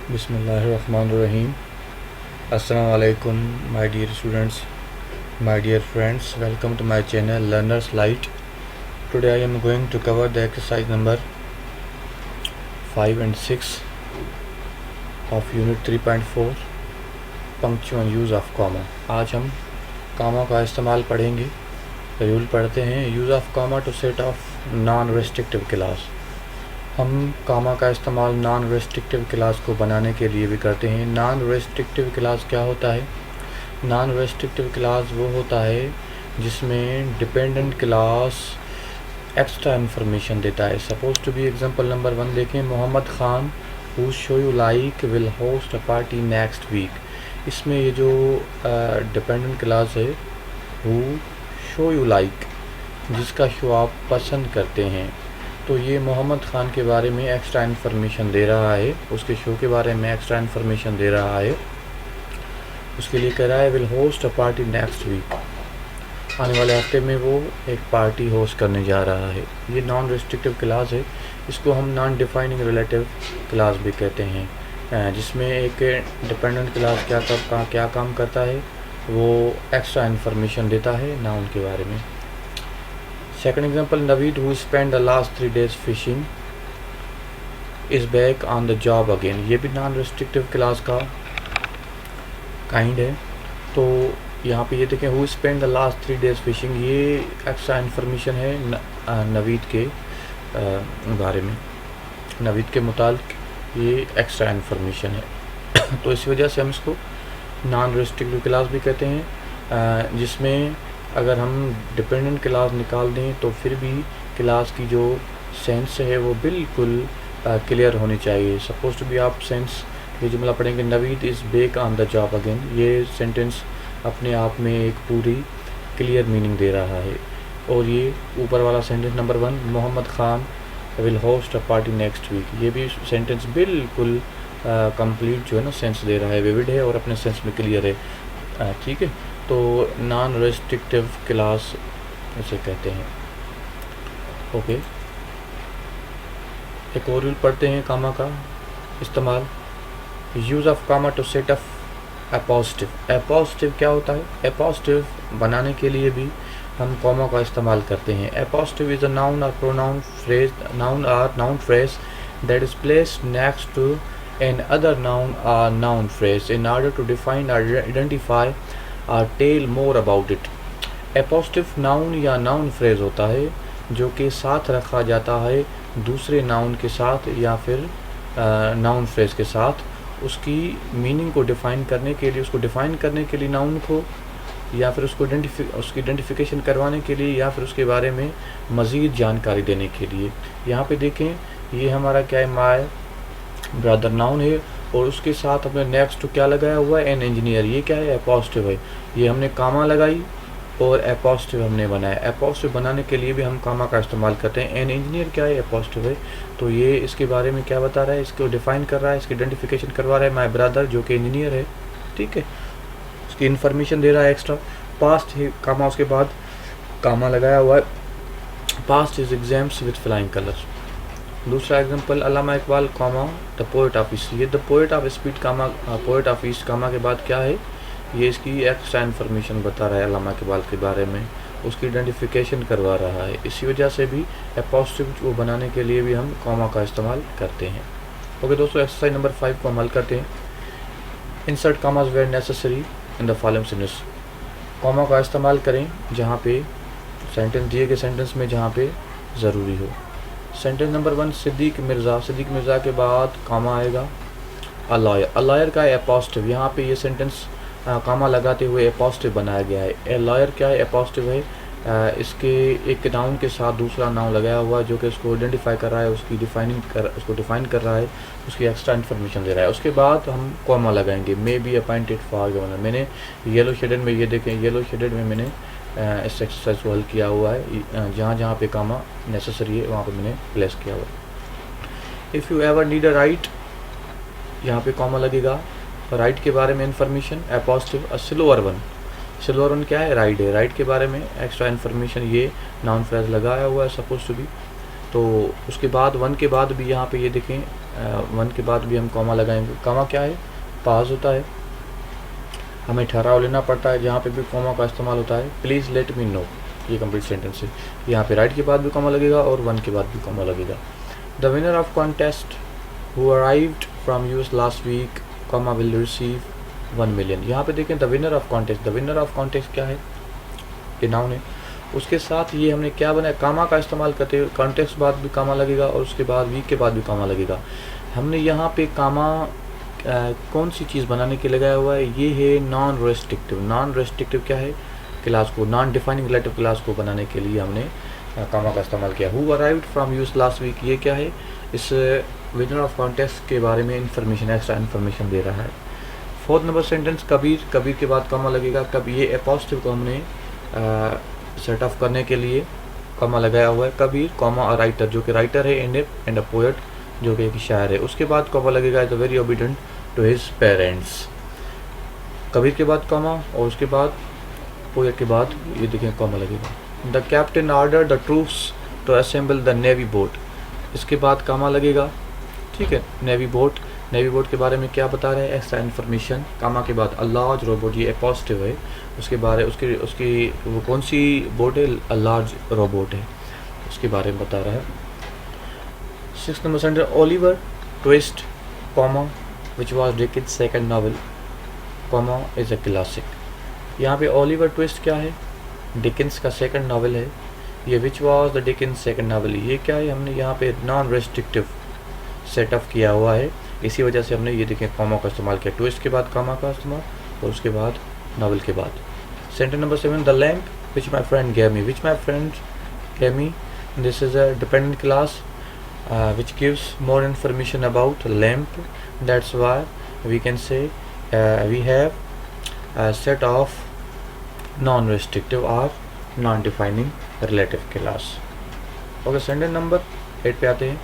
Bismillahirrahmanirrahim. Assalamu alaikum, my dear students, my dear friends. Welcome to my channel Learner's Light. Today I am going to cover the exercise number 5 and 6 of Unit 3.4 Punctual Use of Comma. आज हम comma का इस्तेमाल पढ़ेंगे. Rule पढ़ते हैं. Use of comma to set off non-restrictive clause. हम कामा का इस्तेमाल नॉन रेस्ट्रिक्टिव क्लास को बनाने के लिए भी करते हैं. नॉन रेस्ट्रिक्टिव क्लास क्या होता है? नॉन रेस्ट्रिक्टिव क्लास वो होता है जिसमें डिपेंडेंट क्लास एक्स्ट्रा इन्फॉर्मेशन देता है. Suppose to be example number 1 देखें. Mohammed Khan who show you like will host a party next week. इसमें ये जो डिपेंडेंट क्लास है हु शो यू लाइक, जिसका शो आप पसंद करते हैं, तो ये मोहम्मद ख़ान के बारे में एक्स्ट्रा इन्फॉर्मेशन दे रहा है, उसके शो के बारे में एक्स्ट्रा इन्फॉर्मेशन दे रहा है. उसके लिए कह रहा है will host a party next week, आने वाले हफ्ते में वो एक पार्टी होस्ट करने जा रहा है. ये नॉन रेस्ट्रिक्टिव क्लास है. इसको हम नॉन डिफाइनिंग रिलेटिव क्लास भी कहते हैं, जिसमें एक डिपेंडेंट क्लास क्या काम करता है, वो एक्स्ट्रा इन्फॉर्मेशन देता है नाउन के बारे में. Second example, Naveed who spent the last 3 days fishing is back on the job again. ये भी नॉन रेस्ट्रिक्टिव क्लास का काइंड है. तो यहाँ पे ये देखें who spent the last 3 days fishing, ये एक्स्ट्रा इन्फॉर्मेशन है नवीद के बारे में. नवीद के मुतालिक ये एक्स्ट्रा इन्फॉर्मेशन है. तो इस वजह से हम इसको नॉन रेस्ट्रिक्टिव क्लास भी कहते हैं, जिसमें अगर हम डिपेंडेंट क्लास निकाल दें तो फिर भी क्लास की जो सेंस है वो बिल्कुल क्लियर होनी चाहिए. सपोज टू बी आप सेंस ये जुमला पढ़ेंगे Naveed is back on the job again. ये सेंटेंस अपने आप में एक पूरी क्लियर मीनिंग दे रहा है. और ये ऊपर वाला sentence number 1 Mohammed Khan will host a party next week, ये भी सेंटेंस बिल्कुल कंप्लीट जो है ना सेंस दे रहा है, विविड है और अपने सेंस में क्लियर है. ठीक है. तो नॉन रेस्ट्रिक्टिव क्लास इसे कहते हैं. ओके. एक और रूल पढ़ते हैं कामा का इस्तेमाल. Use of comma to set up appositive. Appositive क्या होता है? अपॉजिटिव बनाने के लिए भी हम कॉमा का इस्तेमाल करते हैं. अपॉजिटिव इज़ अ नाउन और pronoun phrase, noun phrase that is placed next to another noun और noun phrase in order to define और आइडेंटिफाई और tell more about it. Appositive noun या नाउन फ्रेज होता है जो कि साथ रखा जाता है दूसरे नाउन के साथ या फिर नाउन फ्रेज के साथ, उसकी मीनिंग को डिफ़ाइन करने के लिए, उसको डिफ़ाइन करने के लिए नाउन को, या फिर उसको उसकी आइडेंटिफिकेशन करवाने के लिए, या फिर उसके बारे में मज़ीद जानकारी देने के लिए. यहाँ पे देखें ये हमारा क्या है, माय ब्रदर नाउन है और उसके साथ हमने नेक्स्ट टू क्या लगाया हुआ है, एन इंजीनियर. ये क्या है? अपॉजिटिव है. ये हमने कामा लगाई और अपॉजिटिव हमने बनाया. अपॉजिटिव बनाने के लिए भी हम कामा का इस्तेमाल करते हैं. एन इंजीनियर क्या है? अपॉजिटिव है. तो ये इसके बारे में क्या बता रहा है, इसको डिफ़ाइन कर रहा है, इसकी आइडेंटिफिकेशन करवा रहा है. माय ब्रदर जो कि इंजीनियर है, ठीक है, उसकी इन्फॉर्मेशन दे रहा है एक्स्ट्रा. पास्ट है कामा, उसके बाद कामा लगाया हुआ है. Passed his exams with flying colours. दूसरा example Allama Iqbal comma the poet of east. ये the poet of speed comma, poet of east comma के बाद क्या है, ये इसकी एक्स्ट्रा इन्फॉर्मेशन बता रहा है अल्लामा इकबाल के बारे में, उसकी आइडेंटिफिकेशन करवा रहा है. इसी वजह से भी अपॉजिटिव को बनाने के लिए भी हम कामा का इस्तेमाल करते हैं. ओके दोस्तों, एक्सरसाइज नंबर 5 को अमल करते हैं. Insert commas where necessary in the following sentence. Comma का इस्तेमाल करें जहाँ पे सेंटेंस दिए गए सेंटेंस में जहाँ पे ज़रूरी हो. Sentence number 1 Siddiq Mirza. सिद्दीक मिर्ज़ा के बाद कामा आएगा. A lawyer. अ लॉयर का है अपॉजिटिव. यहाँ पे ये सेंटेंस कामा लगाते हुए अपॉजिटिव बनाया गया है. ए लॉयर क्या है? अपॉजिटिव है. इसके एक नाउन के साथ दूसरा नाउन लगाया हुआ है जो कि उसको आइडेंटिफाई कर रहा है, उसको डिफाइन कर रहा है, उसकी एक्स्ट्रा इन्फॉर्मेशन दे रहा है. उसके बाद हम कामा लगाएंगे. May be appointed for governor. मैंने येलो शेडेड में, ये देखें येलो शेडेड में मैंने इस एक्सरसाइज को हल किया हुआ है. जहाँ जहाँ पे कामा नेसेसरी है वहाँ पे मैंने प्लेस किया हुआ है. If you ever need a writer, यहाँ पे कामा लगेगा. राइट के बारे में information appositive. A silver one. Silver one क्या है? राइट है. राइट के बारे में एक्स्ट्रा इन्फॉर्मेशन ये नाउन फ्रेज लगाया हुआ है सपोज टू बी. तो उसके बाद वन के बाद भी यहाँ पे ये देखें वन के बाद भी हम कॉमा लगाएंगे। कॉमा क्या है? पाज होता है, हमें ठहराव लेना पड़ता है जहाँ पे भी कॉमा का इस्तेमाल होता है। प्लीज़ लेट मी नो, ये कंप्लीट सेंटेंस है। यहाँ पे राइट के बाद भी कॉमा लगेगा और वन के बाद भी कॉमा लगेगा। The winner of contest who arrived from US last week comma will receive 1 million. यहाँ पे देखें the winner of contest, the winner of contest क्या है? ये नाउन है। उसके साथ ये हमने क्या बनाया? कामा का इस्तेमाल करते हुए कॉन्टेक्स्ट बाद भी कामा लगेगा और उसके बाद वीक के बाद भी कामा लगेगा। हमने यहाँ पे कामा कौन सी चीज़ बनाने के लगाया हुआ है? ये है नॉन रेस्ट्रिक्टिव। नॉन रेस्ट्रिक्टिव क्या है? क्लास को, नॉन डिफाइनिंग रिलेटिव क्लास को बनाने के लिए हमने कामा का इस्तेमाल किया। Who arrived from US last week, ये क्या है? इस विनर ऑफ कॉन्टेस्ट के बारे में इंफॉर्मेशन, एक्स्ट्रा इन्फॉर्मेशन दे रहा है। Fourth number sentence Kabir, Kabir के बाद कामा लगेगा। कब ये अपॉस्ट्रोफ को हमने सेट ऑफ करने के लिए कॉमा लगाया हुआ है। कबीर कॉमा अ राइटर, जो कि राइटर है, एंड अ पोएट, जो कि एक शायर है। उसके बाद कॉमा लगेगा is very obedient to his parents. Kabir के बाद कॉमा और उसके बाद पोएट के बाद ये देखें कॉमा लगेगा। The captain order the troops to assemble the navy boat, इसके बाद कॉमा लगेगा। ठीक है, नेवी बोट, नेवी बोट के बारे में क्या बता रहे हैं? Extra information. कामा के बाद अ लार्ज रोबोट, ये पॉजिटिव है, उसके बारे उसकी वो कौन सी बोट है? अ लार्ज रोबोट है, उसके बारे में बता रहा है। 6 number sentence Oliver twist comma which was Dickens second novel comma is a classic. यहाँ पे ओलिवर ट्विस्ट क्या है? डिकिंस का सेकंड नॉवेल है। ये which was the Dickens second novel, ये क्या है? हमने यहाँ पे नॉन रेस्ट्रिक्टिव सेटअप किया हुआ है, इसी वजह से हमने ये देखें कॉमा का इस्तेमाल किया। ट्विस्ट के बाद कॉमा का इस्तेमाल और उसके बाद नॉवेल के बाद। Sentence number 7 the lamp which my friend gave me, which my friend gave me, this is a dependent class which gives more information about lamp, that's why we can say we have a set of non-restrictive or non-defining relative class. Okay, sentence number 8 पे आते हैं।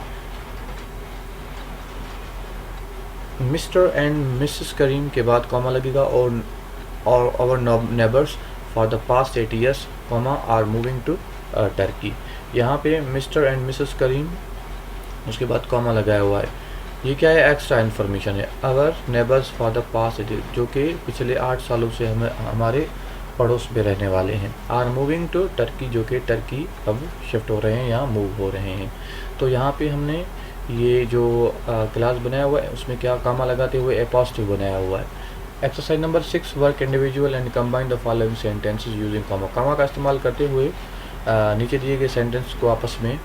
Mister and Mrs करीम के बाद comma लगेगा और our neighbours for the past 8 years comma are moving to Turkey. यहाँ पे mister and Mrs करीम, उसके बाद कॉमा लगाया हुआ है। ये क्या है? एक्स्ट्रा इन्फॉर्मेशन है। अवर neighbours for the past 8 years, जो कि पिछले 8 सालों से हमारे पड़ोस में रहने वाले हैं। आर मूविंग टू टर्की, जो कि टर्की अब शिफ्ट हो रहे हैं, यहाँ मूव हो रहे हैं। तो यहाँ पे हमने ये जो क्लास बनाया हुआ है उसमें क्या कामा लगाते हुए अपॉस्ट्रोफ बनाया हुआ है। Exercise number 6 work individual and combine the following sentences using comma. Comma का इस्तेमाल करते हुए नीचे दिए गए सेंटेंस को आपस में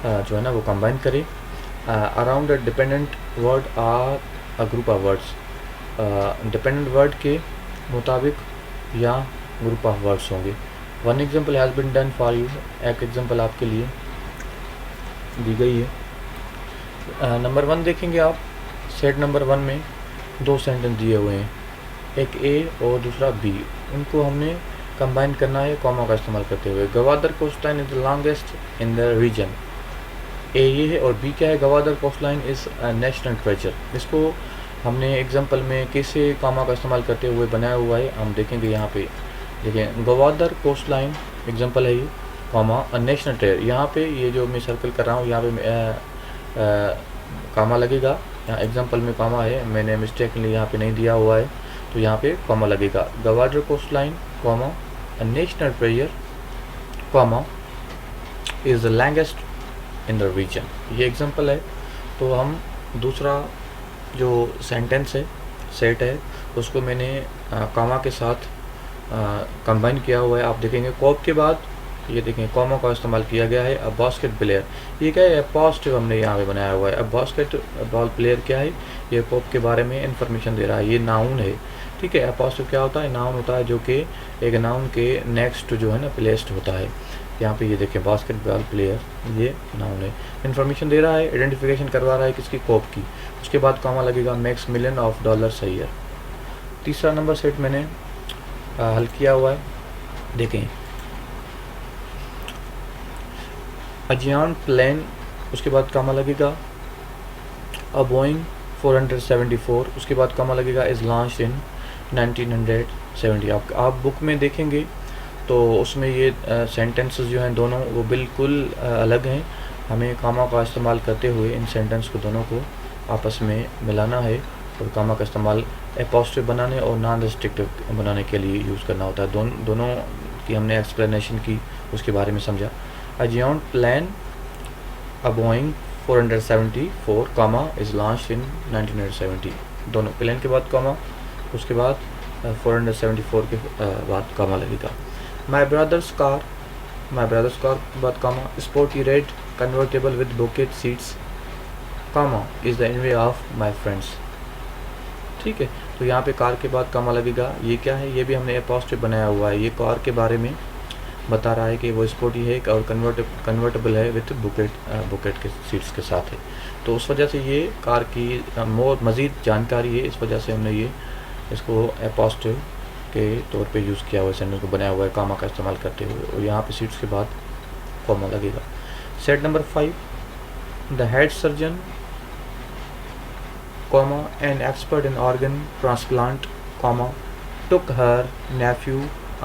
जो है ना वो कंबाइन करें। Around a dependent word are a group of words, dependent word के मुताबिक या ग्रुप ऑफ वर्ड्स होंगे। One example has been done for you, एक एग्जाम्पल आपके लिए दी गई है। नंबर 1 देखेंगे आप, सेट नंबर 1 में 2 सेंटेंस दिए हुए हैं, एक ए और दूसरा बी, उनको हमने कंबाइन करना है कॉमा का इस्तेमाल करते हुए। Gwadar coastline is the longest in the region, A ये है और बी क्या है? Gwadar coastline is national treasure. इसको हमने एग्जांपल में कैसे कॉमा का इस्तेमाल करते हुए बनाया हुआ है हम देखेंगे। यहाँ पे देखें, गवादर कोस्टलाइन एग्जांपल है ये, कॉमा नेशनल ट्रेजर। यहाँ पे ये जो मैं सर्कल कर रहा हूँ यहाँ पे कॉमा लगेगा। यहाँ एग्जांपल में कॉमा है, मैंने मिस्टेकली यहाँ पे नहीं दिया हुआ है, तो यहाँ पे कॉमा लगेगा। Gwadar coastline comma national treasure comma is the longest in the region, ये एग्जांपल है। तो हम दूसरा जो सेंटेंस है, सेट है, उसको मैंने कॉमा के साथ कंबाइन किया हुआ है। आप देखेंगे कोप के बाद ये देखें कॉमा का इस्तेमाल किया गया है। अब बास्केट प्लेयर, ये क्या है? पॉजिटिव हमने यहाँ पे बनाया हुआ है। अब बास्केट बॉल प्लेयर क्या है? ये कोप के बारे में इंफॉर्मेशन दे रहा है, ये नाउन है। ठीक है, पॉजिटिव क्या होता है? नाउन होता है, जो कि एक नाउन के नेक्स्ट जो है ना प्लेस्ड होता है। यहाँ पे ये देखें बास्केटबॉल प्लेयर, ये नाउन है, इन्फॉर्मेशन दे रहा है, आइडेंटिफिकेशन करवा रहा है किसकी? कोप की। उसके बाद कॉमा लगेगा makes million of dollars a year. तीसरा नंबर सेट मैंने हल किया हुआ है, देखें अजियान प्लेन, उसके बाद कॉमा लगेगा अ बोइंग 474, उसके बाद कॉमा लगेगा इज लॉन्च्ड इन 1970। आप बुक में देखेंगे तो उसमें ये सेंटेंसेस जो हैं दोनों वो बिल्कुल अलग हैं। हमें कामा का इस्तेमाल करते हुए इन सेंटेंस को दोनों को आपस में मिलाना है और कामा का इस्तेमाल अपॉस्ट्रोफी बनाने और नॉन रेस्ट्रिक्टिव बनाने के लिए यूज़ करना होता है। दोनों की हमने एक्सप्लेनेशन की, उसके बारे में समझा। A giant plane a Boeing 474 comma is launched in 1970। दोनों प्लेन के बाद कामा, उसके बाद 474 के बाद कामा लगेगा। माई ब्रदर्स कार के बाद comma, sporty red convertible with bucket seats comma is the envy of my friends. ठीक है, तो यहाँ पे कार के बाद कामा लगेगा। ये क्या है, ये भी हमने अपॉस्ट्रोफी बनाया हुआ है। ये कार के बारे में बता रहा है कि वो स्पोर्टी है और कन्वर्टेबल है विथ बुकेट के सीट्स के साथ है। तो उस वजह से ये कार की मज़ीद जानकारी है, इस वजह से हमने ये इसको अपॉस्ट्रोफी के तौर पे यूज़ किया हुआ है, सेंटेंस को बनाया हुआ है कामा का इस्तेमाल करते हुए। और यहाँ पे सीट्स के बाद कॉमा लगेगा। Set number 5, the head surgeon comma an expert in organ transplant comma took her nephew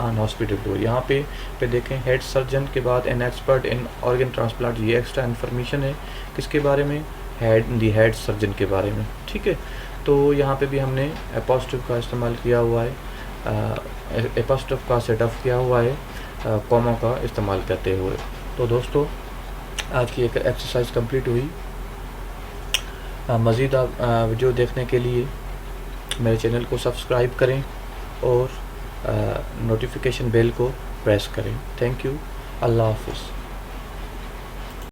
on hospital tour। यहाँ पे देखें, हेड सर्जन के बाद an expert in organ transplant, ये एक्स्ट्रा इन्फॉर्मेशन है किसके बारे में, हेड सर्जन के बारे में। ठीक है, तो यहाँ पे भी हमने अपॉस्ट्रोफी का इस्तेमाल किया हुआ है, अपॉस्ट्रोफी का सेटअप किया हुआ है कॉमा का इस्तेमाल करते हुए। तो दोस्तों, आज की एक एक्सरसाइज कंप्लीट हुई। मज़ीद आप वीडियो देखने के लिए मेरे चैनल को सब्सक्राइब करें और नोटिफिकेशन बेल को प्रेस करें। Thank you. अल्लाह हाफ़िज़।